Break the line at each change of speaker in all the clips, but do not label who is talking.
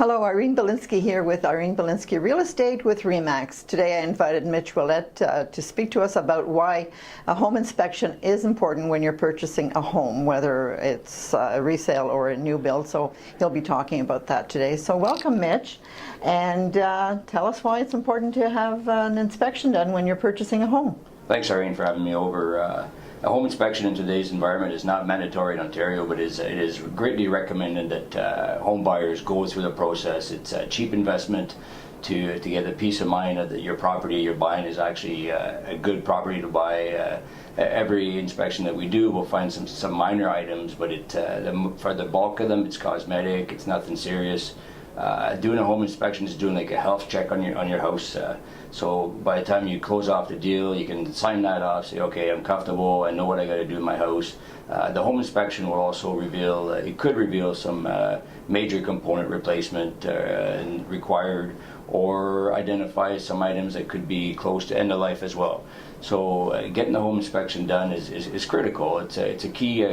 Hello, Irene Bilinski here with Irene Bilinski Real Estate with RE/MAX. Today I invited Mitch Ouellette to speak to us about why a home inspection is important when you're purchasing a home, whether it's a resale or a new build. So he'll be talking about that today. So welcome, Mitch, and tell us why it's important to have an inspection done when you're purchasing a home.
Thanks, Irene, for having me over. A home inspection in today's environment is not mandatory in Ontario, but it is greatly recommended that home buyers go through the process. It's a cheap investment to get the peace of mind that your property you're buying is actually a good property to buy. Every inspection that we do, we'll find some minor items, but for the bulk of them, it's cosmetic. It's nothing serious. Doing a home inspection is doing like a health check on your house. So by the time you close off the deal, you can sign that off, say, okay, I'm comfortable, I know what I got to do in my house. The home inspection will also reveal, it could reveal some major component replacement required, or identify some items that could be close to end of life as well. So getting the home inspection done is critical. It's a key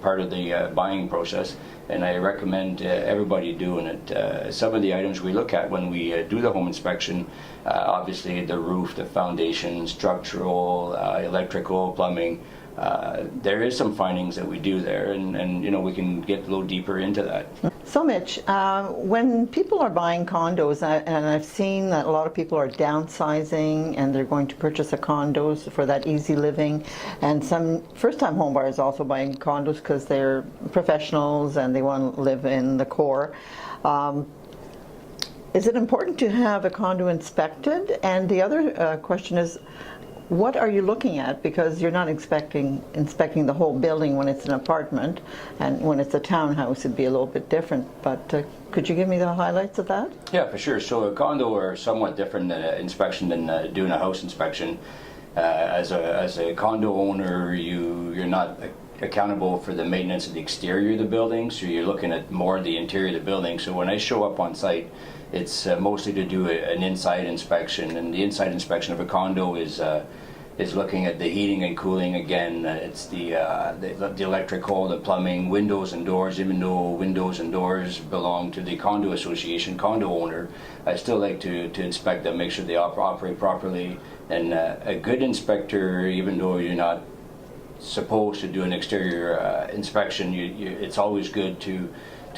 part of the buying process, and I recommend everybody doing it. Some of the items we look at when we do the home inspection, obviously the roof, the foundation, structural, electrical, plumbing. There is some findings that we do there, and you know, we can get a little deeper into that.
So Mitch, when people are buying condos, and I've seen that a lot of people are downsizing and they're going to purchase a condos for that easy living, and some first-time home buyers also buying condos because they're professionals and they want to live in the core. Is it important to have a condo inspected? And the other question is, what are you looking at? Because you're not inspecting the whole building when it's an apartment, and when it's a townhouse it'd be a little bit different. But could you give me the highlights of that?
Yeah, for sure. So a condo are somewhat different than an inspection than doing a house inspection. As a condo owner, you're not accountable for the maintenance of the exterior of the building, so you're looking at more of the interior of the building. So when I show up on site, it's mostly to do an inside inspection, and the inside inspection of a condo is looking at the heating and cooling. Again, it's the electrical, the plumbing, windows and doors. Even though windows and doors belong to the condo association, condo owner, I still like to inspect them, make sure they operate properly. And a good inspector, even though you're not supposed to do an exterior inspection, it's always good to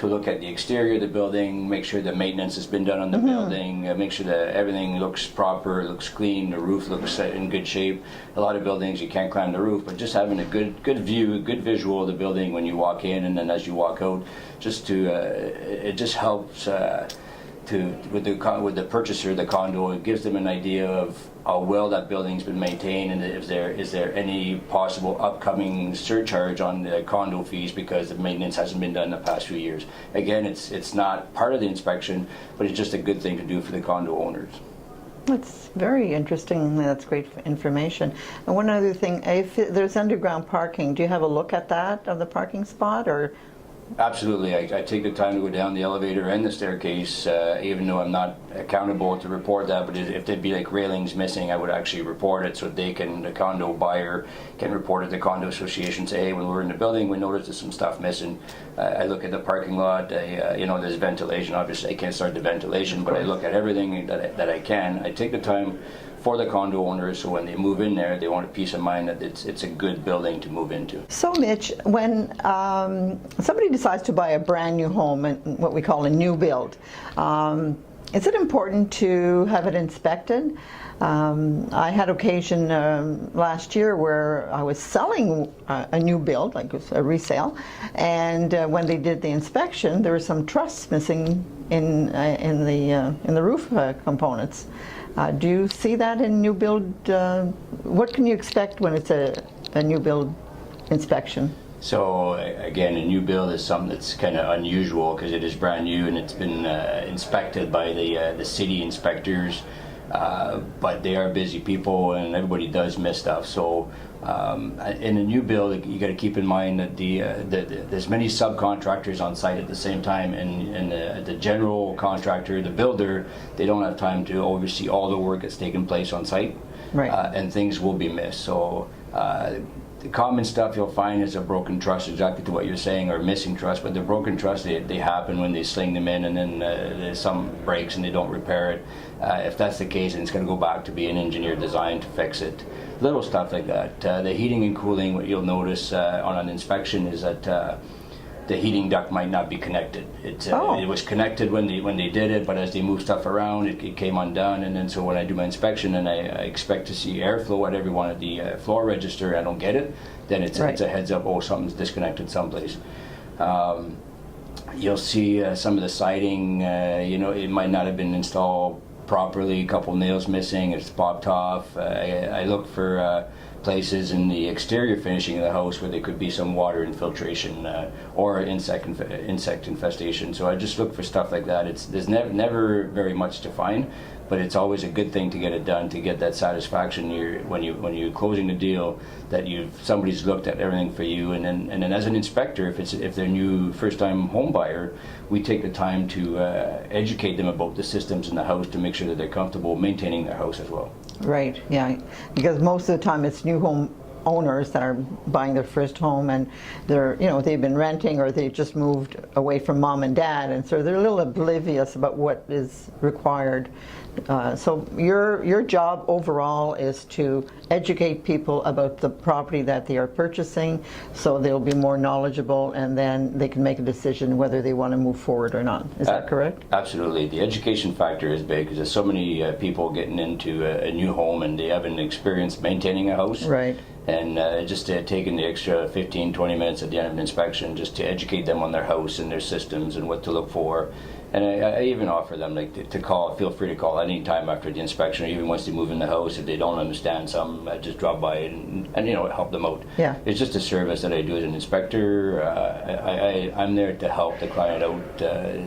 look at the exterior of the building, make sure the maintenance has been done on the building, make sure that everything looks proper, looks clean, the roof looks in good shape. A lot of buildings you can't climb the roof, but just having a good view, a good visual of the building when you walk in, and then as you walk out, it just helps with the purchaser of the condo. It gives them an idea of how well that building's been maintained, and is there any possible upcoming surcharge on the condo fees because the maintenance hasn't been done in the past few years. Again, it's not part of the inspection, but it's just a good thing to do for the condo owners.
That's very interesting. That's great information. And one other thing, if there's underground parking, do you have a look at that, of the parking spot, or?
Absolutely. I take the time to go down the elevator and the staircase, even though I'm not accountable to report that. But if there'd be like railings missing, I would actually report it, so the condo buyer can report it to the condo association, say, hey, when we're in the building, we noticed there's some stuff missing. I look at the parking lot. There's ventilation. Obviously, I can't start the ventilation, but I look at everything that I can. I take the time for the condo owners, so when they move in there, they want a peace of mind that it's a good building to move into.
So Mitch, when somebody decides to buy a brand new home, and what we call a new build, is it important to have it inspected? I had occasion last year where I was selling a new build, like it was a resale, and when they did the inspection, there were some trusses missing in the roof components. Do you see that in new build? What can you expect when it's a new build inspection?
So again, a new build is something that's kind of unusual because it is brand new and it's been inspected by the city inspectors. But they are busy people, and everybody does miss stuff. So in a new build, you got to keep in mind that there's many subcontractors on site at the same time, and the general contractor, the builder, they don't have time to oversee all the work that's taking place on site,
right.
And things will be missed. So the common stuff you'll find is a broken truss, exactly to what you're saying, or missing truss. But the broken truss, they happen when they sling them in, and then there's some breaks and they don't repair it. If that's the case, then it's going to go back to be an engineer designed to fix it. Little stuff like that. The heating and cooling, what you'll notice on an inspection is that the heating duct might not be connected. It was connected when they did it, but as they move stuff around, it came undone. And then so when I do my inspection and I expect to see airflow at every one of the floor register, I don't get it, then it's a heads up, oh, something's disconnected someplace. You'll see some of the siding, it might not have been installed properly, a couple nails missing, it's popped off. I look for places in the exterior finishing of the house where there could be some water infiltration or insect infestation. So I just look for stuff like that. There's never very much to find, but it's always a good thing to get it done, to get that satisfaction when you're closing the deal, that somebody's looked at everything for you. And then as an inspector, if they're new first-time home buyer, we take the time to educate them about the systems in the house to make sure that they're comfortable maintaining their house as well.
Right, yeah, because most of the time it's new home owners that are buying their first home, and they've been renting or they've just moved away from mom and dad, and so they're a little oblivious about what is required. So your job overall is to educate people about the property that they are purchasing, so they'll be more knowledgeable, and then they can make a decision whether they want to move forward or not. Is that correct?
Absolutely. The education factor is big, because there's so many people getting into a new home and they haven't experienced maintaining a house.
Right.
And just taking the extra 15-20 minutes at the end of an inspection just to educate them on their house and their systems and what to look for. And I even offer them to call. Feel free to call any time after the inspection, or even once they move in the house. If they don't understand something, I just drop by and help them out.
Yeah.
It's just a service that I do as an inspector. I'm there to help the client out.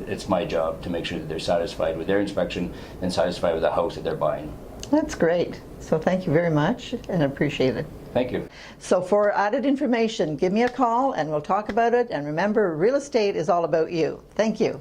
It's my job to make sure that they're satisfied with their inspection and satisfied with the house that they're buying.
That's great. So thank you very much, and appreciate it.
Thank you.
So for added information, give me a call and we'll talk about it. And remember, real estate is all about you. Thank you.